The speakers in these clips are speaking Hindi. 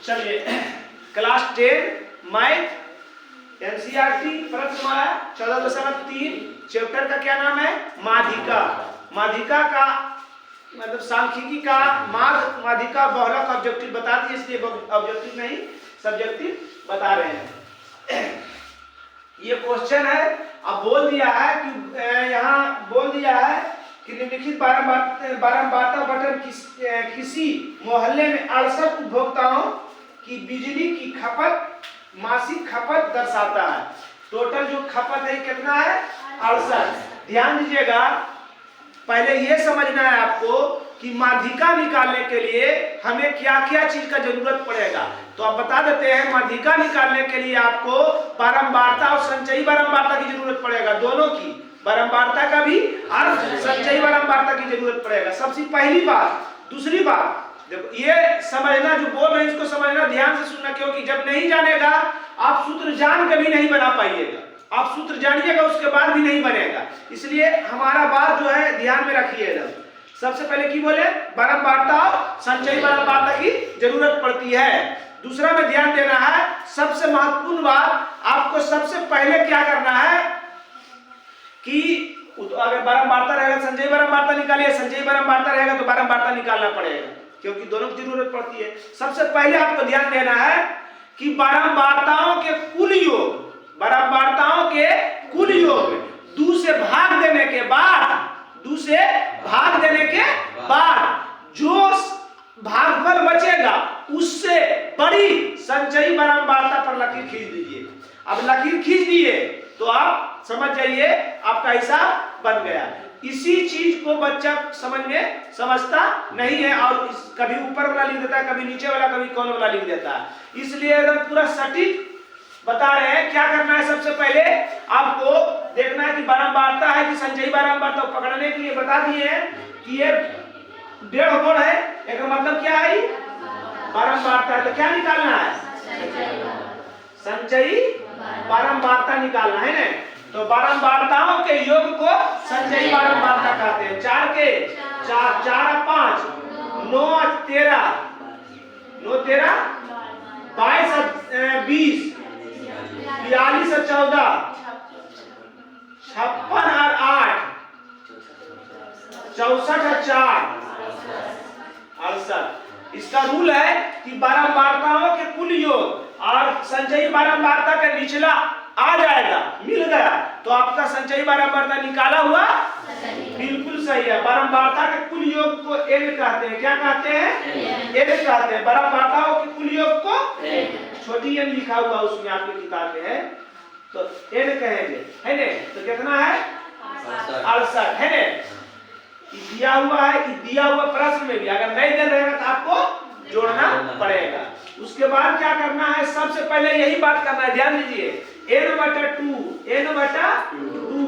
चलिए क्लास 10 मैथ एनसीईआरटी प्रश्नमाला 14.3 चैप्टर का क्या नाम है? माध्यिका। माध्यिका का मतलब सांख्यिकी का मार्ग माध्यिका बहुलक ऑब्जेक्टिव बता दिए, इसलिए ऑब्जेक्टिव नहीं सब्जेक्टिव बता रहे हैं। ये क्वेश्चन है। अब बोल दिया है कि यहाँ बोल दिया है कि निम्नलिखित बारंबारता बटन किसी मोहल्ले में 68 उपभोक्ताओं की बिजली की खपत मासिक खपत दर्शाता है। टोटल जो खपत है कितना है? 68। ध्यान दीजिएगा, पहले ये समझना है आपको कि माध्यिका निकालने के लिए हमें क्या क्या चीज का जरूरत पड़ेगा। तो आप बता देते हैं, माध्यिका निकालने के लिए आपको बारंबारता और संचयी बारंबारता की जरूरत पड़ेगा, दोनों की, बारंबारता का भी और संचयी बारंबारता की जरूरत पड़ेगा। सबसे पहली बात। दूसरी बात देखो, ये समझना जो बोल रहे हैं इसको समझना, ध्यान से सुनना, क्योंकि जब नहीं जानेगा आप सूत्र जान के भी नहीं बना पाइएगा। आप सूत्र जानिएगा उसके बाद भी नहीं बनेगा, इसलिए हमारा बात जो है ध्यान में रखिएगा। सबसे पहले की बोले, बारंबारता और संचयी बारंबारता की जरूरत पड़ती है। दूसरा में ध्यान देना है, सबसे महत्वपूर्ण बात, आपको सबसे पहले क्या करना है कि अगर बारंबारता रहेगा संचयी बारंबारता निकालिए, संचयी बारंबारता रहेगा तो बारंबारता निकालना पड़ेगा, क्योंकि दोनों की जरूरत पड़ती है। सबसे पहले आपको ध्यान देना है कि बारंबारताओं के कुल योग, बारंबारताओं के कुल योग 2 से भाग देने के बाद, 2 से भाग देने के बाद जो भागफल बचेगा उससे बड़ी संचयी बारंबारता पर लकीर खींच दीजिए। अब लकीर खींच दिए तो आप समझ जाइए आपका हिसाब बन गया। इसी चीज को बच्चा समझ में समझता नहीं है और कभी ऊपर वाला लिख देता है, कभी नीचे वाला, कभी कौन वाला लिख देता है। इसलिए एकदम पूरा सटीक बता रहे हैं। क्या करना है, सबसे पहले आपको देखना है कि बारंबारता है कि संचयी बारंबारता। पकड़ने के लिए बता दिए कि ये 1.5 गुण है, एक मतलब क्या है? बारंबारता है। तो क्या निकालना है? संचयी बारंबारता निकालना है ना। तो बारंबारताओं के योग को संचयी बारंबारता कहते हैं। 4 के 4 4 5 9 13 9 13 22 20 42 और 14 56 और 8 64 और 4 68। इसका रूल है कि बारंबारताओं के कुल योग और संचयी बारंबारता का निचला आ जाएगा, मिल गया तो आपका संचयी बारंबारता निकाला हुआ बिल्कुल सही है। बारंबारता के कुल योग को n कहते हैं। क्या कहते हैं? n कहते हैं। बारंबारताओं के कुल योग को छोटी n लिखा हुआ उसमें आपकी किताब में है, तो n कहेंगे, है ने। तो कितना है? 68 है ने। दिया हुआ है, दिया हुआ प्रश्न में भी अगर नहीं दे रहेगा तो आपको जोड़ना पड़ेगा। उसके बाद क्या करना है, सबसे पहले यही बात करना है, ध्यान दीजिए, n/2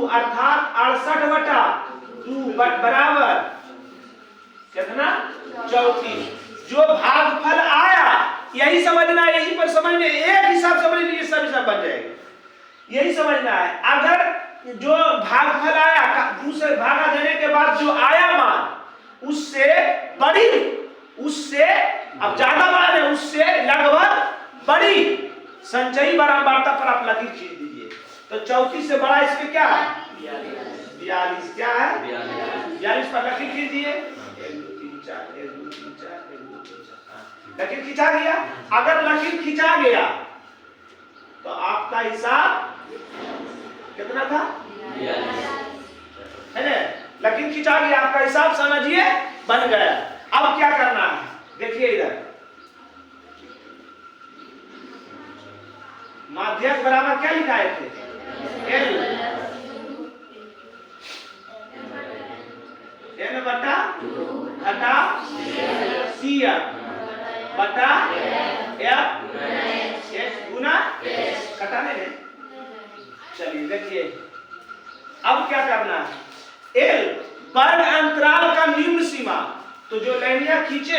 अर्थात 68/2 बराबर कितना? 34। जो भागफल आया यही समझना है, यही पर समझने, एक हिसाब समझ लीजिए सब हिसाब बन जाएगा। यही समझना है। अगर जो भागफल आया 2 से भागा देने के बाद जो आया मान उससे बड़ी, उससे अब ज्यादा मान है, उससे लगभग बड़ी संचयी बारंबारता पर आप लकीर खींच दीजिए। तो 34 से बड़ा इसमें क्या है? 42। क्या है? 42 पर लकीर खींच दिए। 1 2 3 4 1 2 3 4 1 2 3 4 लकीर खींचा गया। अगर लकीर खींचा गया तो आपका हिसाब कितना था? 42 है ना। लकीर खींचा गया, आपका हिसाब समझिए बन गया। अब क्या करना है, देखिए इधर माध्यक बराबर क्या लिखाए थे? n बटा घटा CF बटा F गुना घटाने में। चलिए देखिए अब क्या करना है, L वर्ग अंतराल का निम्न सीमा। तो जो लाइनियां खींचे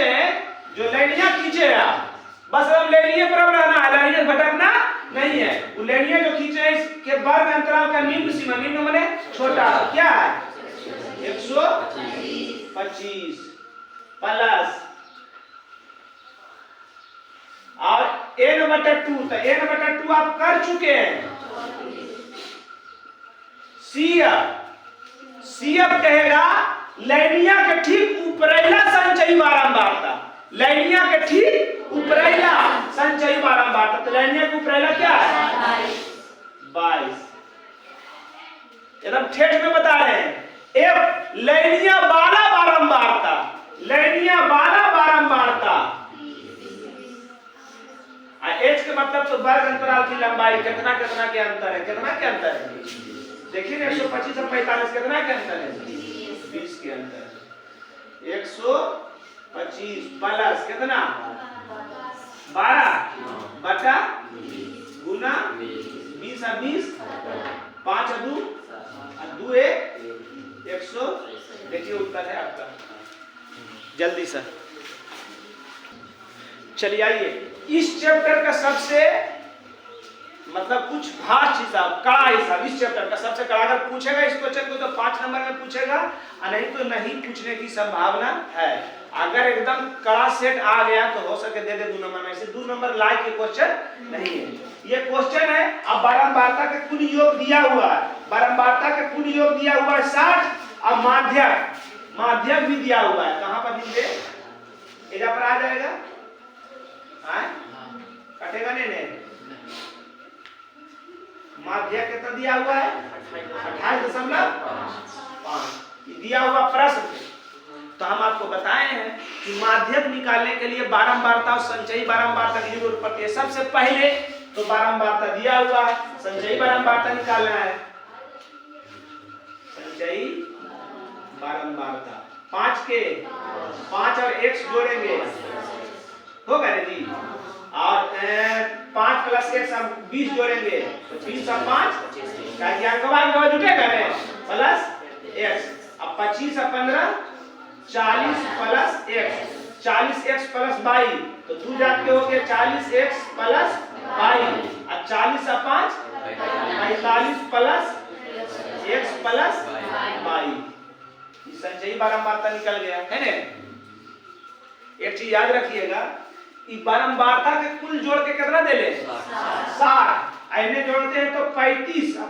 आप बस हम लाइनिया पर रहना है, लाइनिया भटकना नहीं है। वो लाइनिया जो खींचे इसके वर्ग अंतराल का निम्न सीमा, निम्न माने छोटा, क्या है? 125 प्लस n/2, तो n/2 आप कर चुके हैं। CF कहेगा लैनिया के ठीक उपरैला संचयी बारंबारता, लैनिया के ठीक उपरैला संचयी बारंबारता। तो लैनिया के उपरैला क्या है? 22। एकदम ठेठ में बता रहे हैं। F लैनिया वाला बारंबारता, लैनिया वाला बारंबारता। H के मतलब तो वर्ग अंतराल की लंबाई, कितना कितना के अंतर है, कितना के अंतर है देखिए ना, 125 और 45 कितना के अंतर है? 20 के अंतर। 125 प्लस कितना? 12 बटा गुना 20 और 20 5 और 2 और 2 1 100। देखिए उत्तर है आपका। जल्दी से चलिए आइए, इस चैप्टर का सबसे मतलब कुछ भाष हिसाब, कड़ा हिसाब, इस चैप्टर का सबसे कड़ा। अगर पूछेगा इस क्वेश्चन को तो 5 नंबर में पूछेगा, और नहीं तो नहीं पूछने की संभावना है। अगर एकदम कड़ा सेट आ गया तो हो सके दे दे 2 नंबर में से। 2 नंबर लाइक के क्वेश्चन नहीं है। ये क्वेश्चन है, अब बारंबारता के कुल योग दिया हुआ है, बारंबारता के कुल योग दिया हुआ है 60, और माध्यक भी दिया हुआ है। कहां पर दिए? एजा पर आ जाएगा, कटेगा नहीं। माध्यक कितना दिया हुआ है? 28.5 दिया हुआ प्रश्न। तो हम आपको बताए हैं कि माध्यक निकालने के लिए बारंबारता और संचयी बारंबारता की जरूरत पड़ती है। सबसे पहले तो बारंबारता दिया हुआ है, संचयी बारंबारता निकालना है। संचयी बारंबारता 5 के 5 और x जोड़ेंगे, होगा ना जी? और 5 प्लस x हम 20 जोड़ेंगे तो 20 और 5 अंकवा जुटेगा ना, प्लस x। अब 25 और 15 40 प्लस x, 40x प्लस 22 तो 2 जाके हो गया 40x प्लस 22, और 40 और 5 45 प्लस x प्लस 22। संचयी बारंबारता निकल गया है ना। एक चीज याद रखिएगा, बारंबारता के कुल जोड़ के कितना दे ले? 60। इन्हें जोड़ते हैं तो 35 और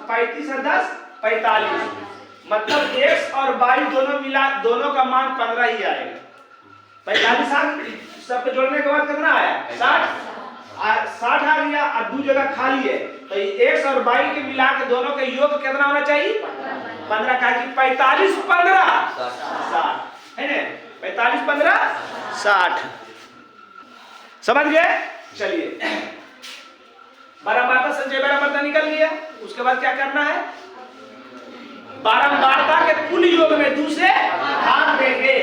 10 45, मतलब x और y दोनों मिला, दोनों का मान 15 ही आएगा। 45 सबको जोड़ने के बाद कितना आया? 60 आ गया, और 2 जगह खाली है तो x और y के मिला के दोनों के योग कितना होना चाहिए? 15 का कि 45 15 60 है ना। 45 15 60 समझ गए? चलिए, बारंबारता संचयी बारंबारता निकल गया। उसके बाद क्या करना है? बारंबारता के कुल योग में 2 से भाग देंगे,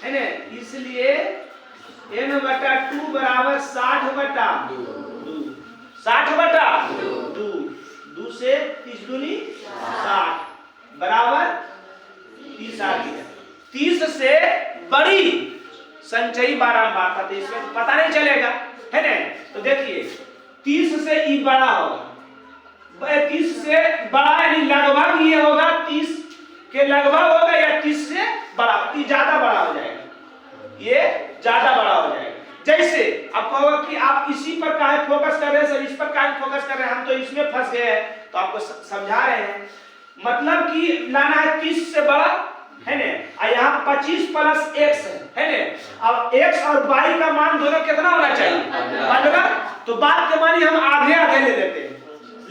है ना। इसलिए n/2 बराबर 60/2, 60/2, 2 से 30 दूनी 60 बराबर 30 आ गया। 30 से बड़ी संचयी बारंबारता, तो इसमें पता नहीं चलेगा, है ना। तो देखिए 30 से ई बड़ा होगा, 30 से बड़ा यानी लगभग ये होगा, 30 के लगभग होगा, या 30 से बड़ा, ज्यादा बड़ा हो जाएगा, ये ज्यादा बड़ा हो जाएगा। जैसे आपको होगा कि आप इसी पर काहे फोकस कर रहे हैं सर, इस पर काहे फोकस कर रहे हैं, हम तो इसमें फंस गए हैं, तो आपको समझा रहे हैं। मतलब कि लाना है 30 से बड़ा, है ना, और यहाँ 25 प्लस x है ना। अब x और y का मान दोनों कितना होना चाहिए? 15। तो बात के मानी हम आधे ले लेते हैं,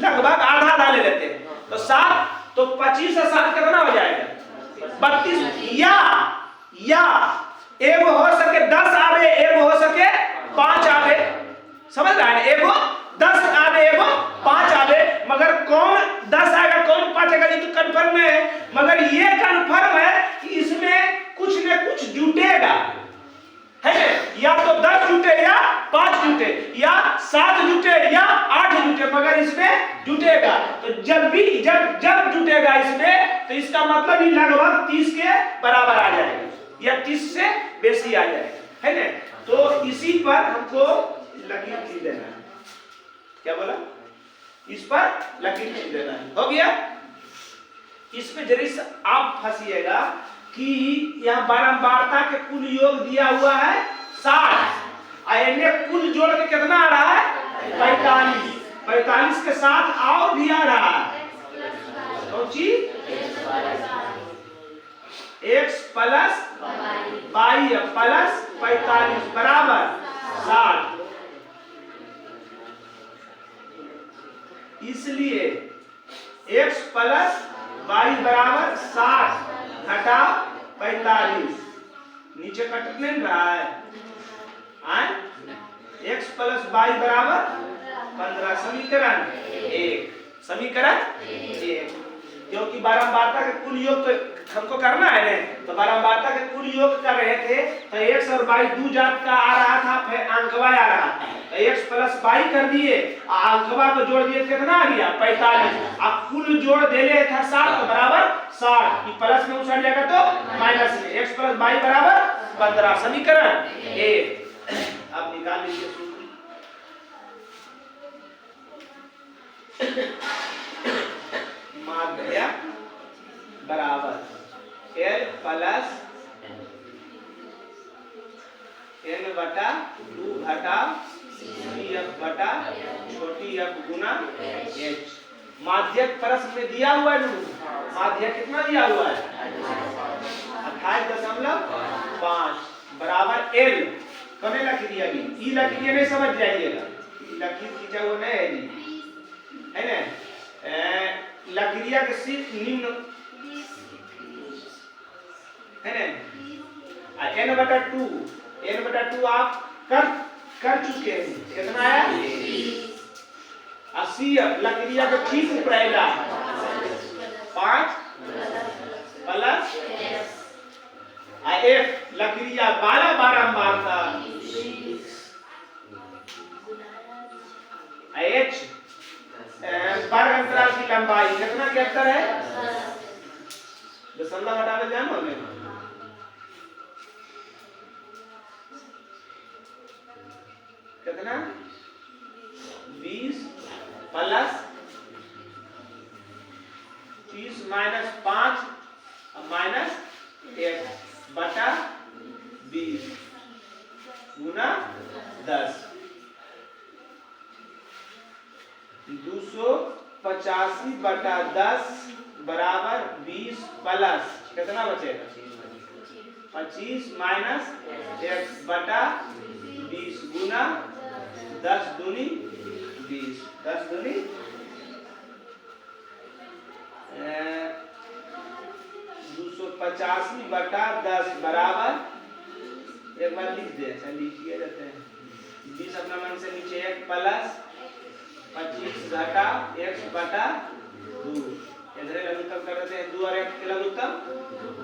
लगभग आधा ले लेते हैं, तो 7, तो 25 और 7 कितना हो जाएगा? 32। या एगो हो सके 10 आवे, एगो हो सके 5 आवे, समझ रहे हैं? एगो 10 आवे, एगो 5 आवे, मगर कौन 10 आएगा कौन 5 आएगा ये तो कंफर्म है, मगर ये कंफर्म है कि इसमें कुछ न कुछ जुटेगा, है ना। या तो 10 जुटे, या 5 जुटे, या 7 जुटे, या 8 जुटे, मगर इसमें जुटेगा। तो जब जुटेगा इसमें, तो इसका मतलब ही लगभग 30 के बराबर आ जाएगा, या 30 से बेसी आ जाएगा, है ना। तो इसी पर हमको लकीर खींच देना है। क्या बोला? इस पर लकीर खींच देना है, हो गया। इसमें जरूर आप फंसिएगा कि यहाँ बारंबारता के कुल योग दिया हुआ है 60, और कुल जोड़ के कितना आ रहा है? 45। 45 के साथ और भी आ रहा है कौन चीज? x प्लस y प्लस 45 बराबर 60। इसलिए x प्लस y बराबर 60 घटा 45। नीचे कट नहीं रहा है x प्लस y बराबर 15। समीकरण 1। समीकरण 1। क्योंकि बारंबारता के कुल योग तो हमको करना है ना, तो बारंबारता के कुल योग कर रहे थे तो x और y दो जात का आ रहा था, फिर अंकवा आ रहा था तो x प्लस y कर दिए, अंकवा को जोड़ दिए, कितना आ गया? 45। अब कुल जोड़ देले था 60 बराबर 60 की प्लस में उछल जाएगा तो माइनस में x प्लस y बराबर 15। समीकरण 1। अब निकाल लीजिए सूत्र। माध्य बराबर L प्लस n बटा 2 घटा CF बटा छोटी f गुना h। माध्यक प्रश्न में दिया हुआ है। माध्यक कितना दिया हुआ है? 28.5 बराबर L। कमे लकीर दिया भी ई लकीर नहीं समझ जाइएगा, लकीर खींचा हुआ नहीं है जी, है ना? लकीरिया के सिर्फ निम्न है ना, n/2 आप कर चुके हैं। कितना आया? 80। लकीरिया के ठीक ऊपरेला 5 प्लस f लकीरिया 12 बारंबारता h वर्ग अंतराल की लंबाई कितना के अंतर है? दशमलव हटाने जानो हमें कितना? 20 प्लस 30 माइनस 5 माइनस 1 बटा 20 गुना 10। 285 बटा 10 बराबर 20 प्लस कितना बचेगा? 25 माइनस 1 बटा 20 गुना 10 दूनी 20। 10 दूनी 285 बटा 10 बराबर, एक बार लिख दे, अच्छा लिखिए जाते हैं 20 अपना मन से नीचे 1 प्लस 25 घटा x बटा 2। इधर लघुत्तम कर देते हैं 2 और 1 के लघुत्तम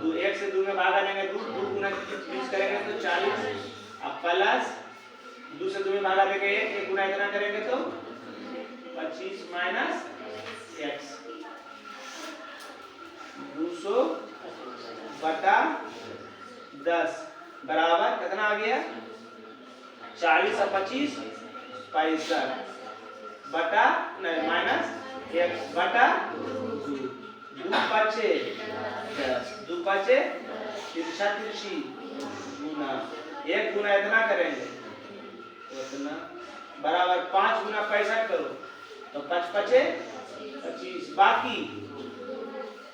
2। 1 से 2 में भाग आ जाएंगे 2 गुना 20 करेंगे तो 40। अब प्लस 2 से 2 में भाग आ देंगे 1 गुना इतना करेंगे तो 25 माइनस x 200 बटा 10 बराबर कितना आ गया? 40 और 25 65 बटा नहीं माइनस 1 बटा 2। 2 5 10 2 5 तिरछा तिरछी गुना 1 गुना इतना करेंगे उतना बराबर 5 गुना 65 करो तो 5 5 25 बाकी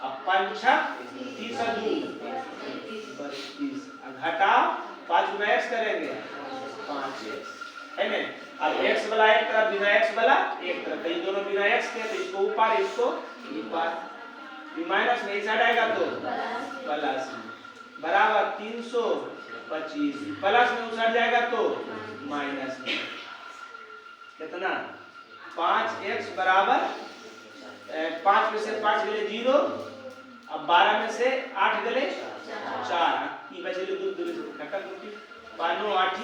अब 5 30 और 2 32 घटा 5 गुना x करेंगे 5x है ना। अब x वाला एक तरफ बिना x वाला एक तरफ, ये दोनों बिना x के तो इसको ऊपर इसको ऊपर, ये माइनस में साइड आएगा तो प्लस बराबर 325 प्लस में उछल जाएगा तो माइनस में कितना? 5x बराबर 5 में से 5 गले 0, अब 12 में से 8 गले 4 ये बचे 2 2 से खत्म होती 5 9 8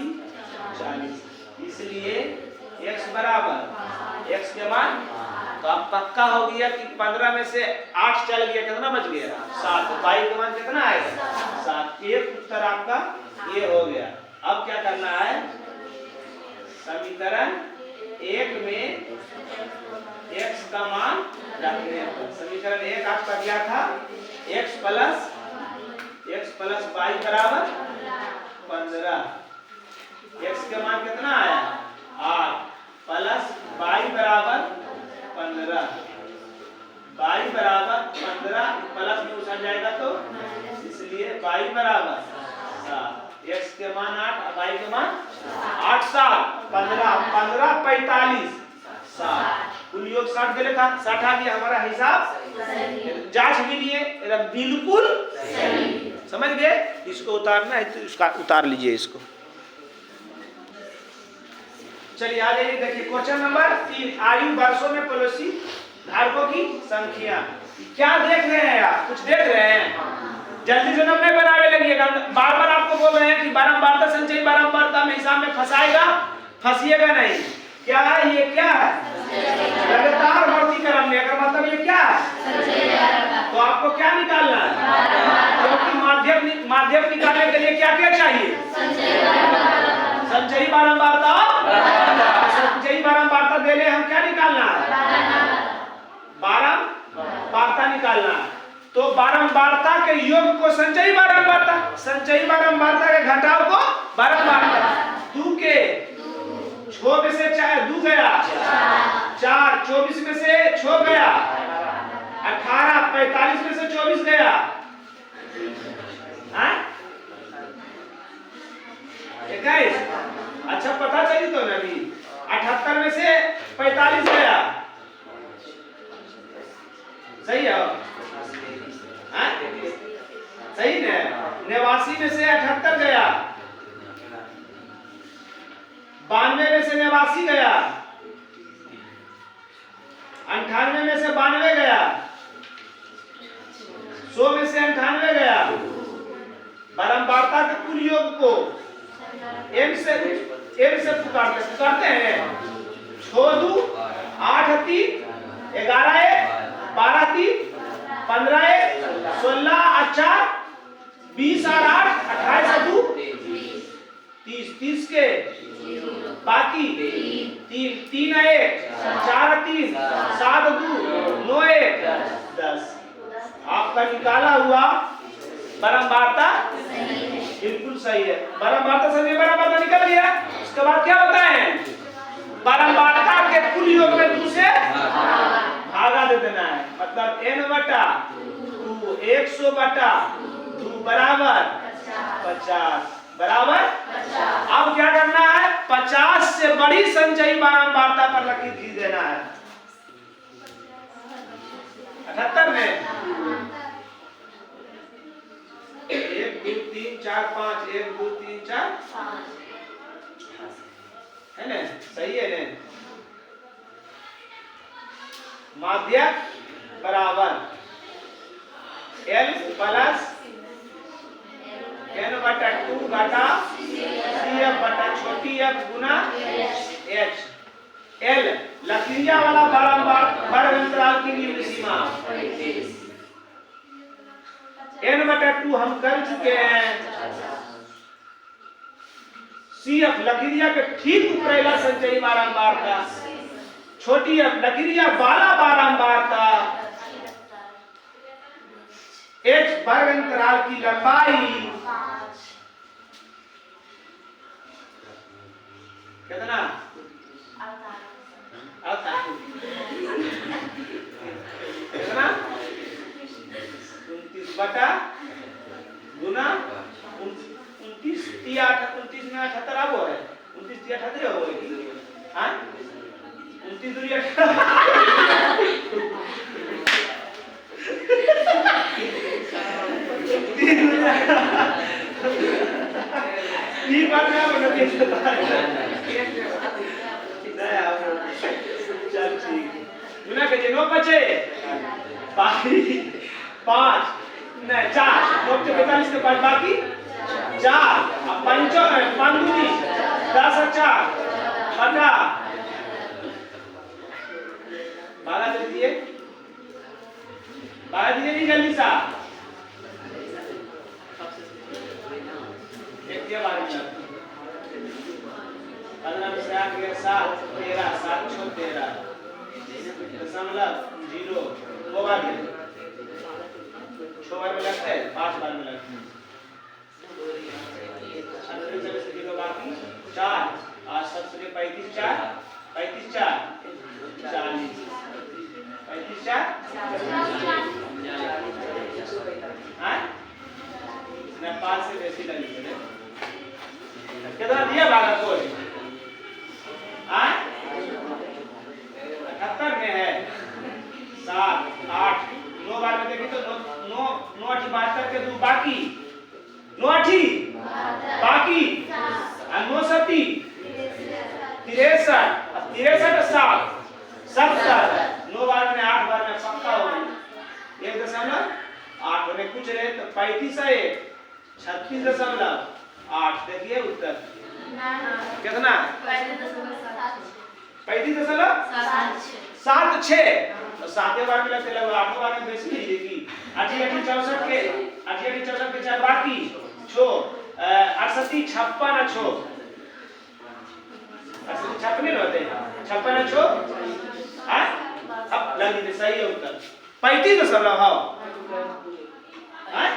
40। इसलिए x बराबर x के मान तो अब पक्का हो गया कि 15 में से 8 चल गया, कितना बच गया? 7। तो y का मान कितना आएगा? 7। एक उत्तर आपका ये हो गया। अब क्या करना है? समीकरण 1 में x का मान रखने पर समीकरण 1 आपका दिया था x प्लस y बराबर 15। x का मान कितना आया? 8 प्लस 8 साल 15 15 45 60 कुल योग 60 के लिखा 60 आ गया हमारा हिसाब। जांच भी लिए एकदम बिल्कुल समझ गए। इसको उतारना है तो इसका उतार लीजिए इसको। चलिए आ जाइए देखिए क्वेश्चन नंबर 3 आयु वर्षों में पड़ोसी धारकों की संख्या। क्या देख रहे हैं आप? कुछ देख रहे हैं? जल्दी से नंबर बनावे लगिएगा। बार बार आपको बोल रहे हैं कि बारंबारता संचयी बारंबारता में हिसाब में फंसाएगा, फंसिएगा नहीं। क्या है ये? क्या है? लगातार बढ़ती क्रम में। अगर मतलब ये क्या है तो आपको क्या निकालना है? क्योंकि माध्यम निकालने के लिए क्या क्या चाहिए? संचयी बारंबारता। संचयी बारंबारता देने हम क्या निकालना है? बारंबारता निकालना है। तो बारंबारता के योग को संचयी बारंबारता, संचयी बारंबारता के घटाव को बारंबारता। 2 के 6 में से 2 गया 4, 24 में से 6 गया 18, 45 में से 24 गया 21। अच्छा पता चली तो नहीं। 78 में से 45 गया, सही है? सही है। 89 में से 78 गया, 92 में से 89 गया, 98 में से 92 गया, 100 में से 98 गया। बारंबारता के कुल योग को m से पुकारते हैं। 6 2 8 3 11 1 12 3 15 1 16 और 4 20 और 8 28 2 30 30 के बाकी 3 1 4 3 7 2 9 1 10। आपका निकाला हुआ बारंबारता बिल्कुल सही है। बारंबारता सही, बारंबारता निकल गया। उसके बाद क्या होता है? बारंबारता के कुल योग में 2 से भागा दे देना है। मतलब n बटा 2 100 बटा 2 बराबर 50 बराबर 50। अब क्या करना है? 50 से बड़ी संचयी बारंबारता पर लकीर खींच देना है। 78 में 1 2 3 4 5 1 2 3 4 है ना? सही है ना? माध्यक बराबर L प्लस n बटा 2 घटा CF बटा छोटी f गुना h। L लकीरिया वाला बारंबार अंतराल की निम्न सीमा। n बटा 2 हम कर चुके हैं। CF लकीरिया के ठीक ऊपरेला संचयी बारंबारता। छोटी f लकीरिया वाला बारंबारता। h वर्ग अंतराल की लंबाई कितना? कितना? 29 बटा गुना 29 29 में 78 अब है। 29 38 हो गई। हां 29 दूरी 3 बार में बना चल ठीक गुना के 9 बचे बाकी 5 नहीं 4 9 से 45 के बाद बाकी 4 अब 5 दूनी 10 और 4 18 12 दे दिए 12 दिए नहीं जल्दी सा एक दिया 12 15 में से आ गया 7 13 7 6 13 दशमलव 0 दो बार दिया 6 बार में लगता है 5 बार में लगता है 38 से 0 बाकी 4 आज सबसे 35 4 35 4 40 35 4 हां ना 5 से बेसी लगी कितना दिया भागा 63 7 70 9 बार में 8 बार में पक्का हो गई 1.8 होने कुछ रहे तो 35 है 36.8 देखिए उत्तर कितना 35.76 तो 7 बार में लगते लगभग 8 बार में बेसी लीजिए की 64 के 4 बाकी छो 68 56 छो 56 नहीं होते 56 छो अब लगी सही है उत्तर 35.5 हाँ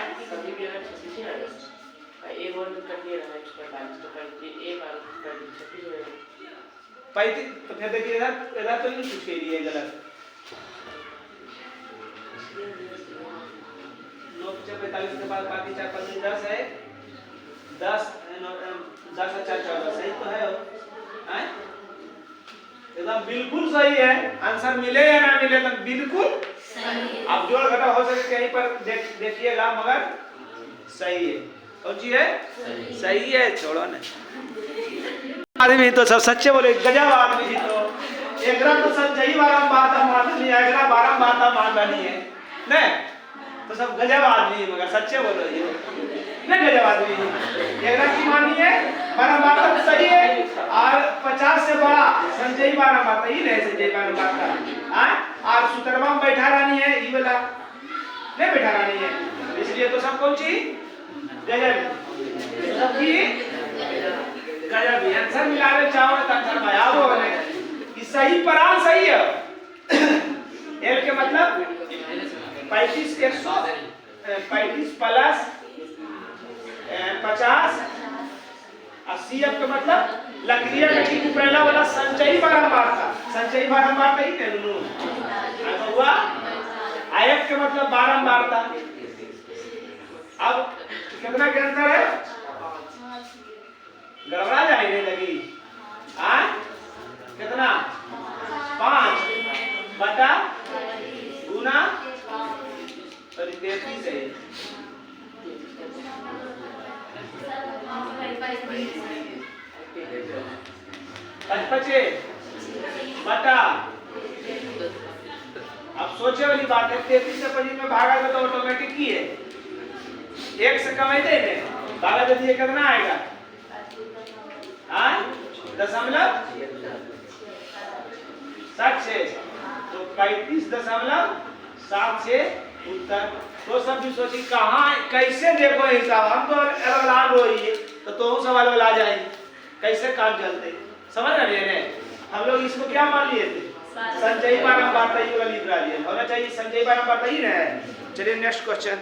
तो फिर देखिए इधर तो नहीं कुछ कह दिए गलत 945 के बाद बाकी 4 5 10 है 10 10 4 14 सही तो है एकदम बिल्कुल सही है आंसर मिले या ना मिले तो बिल्कुल सही। अब जोड़ घटा हो सके कहीं पर देखिएगा मगर सही है कौन सी है सही है छोड़ो ना आदमी तो सब सच्चे बोले गजब आदमी ही तो एकरा तो सच्चाई बात मान नहीं एकरा बात मान नहीं है ने तो सब गजब आदमी मगर सच्चे बोलो ये नहीं गजब आदमी एकरा की मानी है बात तो सही है और 50 से बड़ा संजय बात ही नहीं संजय बात का और सुतरवा में बैठा रानी है ये वाला नहीं बैठा रानी है इसलिए तो सब कौन सी गजब सबकी गजब आंसर मिलावे चाहो तो आंसर बयाब हो गए ये सही परान सही है एल के मतलब 35 प्लस 50 80 का मतलब लकड़िया का ठीक पहला वाला संचयी बारंबार था ही नहीं हुआ आयत के मतलब बारंबार था अब कितना के अंतर है गड़बड़ा जाए लगी कितना 5 बटा गुना 33 है पचपचे बटा अब सोचे वाली बात है 33 से 25 में भागा तो ऑटोमेटिक ही है 1 से कम है भागा तो ये कितना आएगा दशमलव 76 तो 35.76 उत्तर तो सब भी सोची कहाँ कैसे देखो हिसाब हम तो अरबलान रोइए तो सवाल वाला जाए कैसे काम चलते समझ रहे हैं हम लोग इसको क्या मान लिए थे संचयी बारंबार होना चाहिए संचयी बारंबार ही ना। चलिए नेक्स्ट क्वेश्चन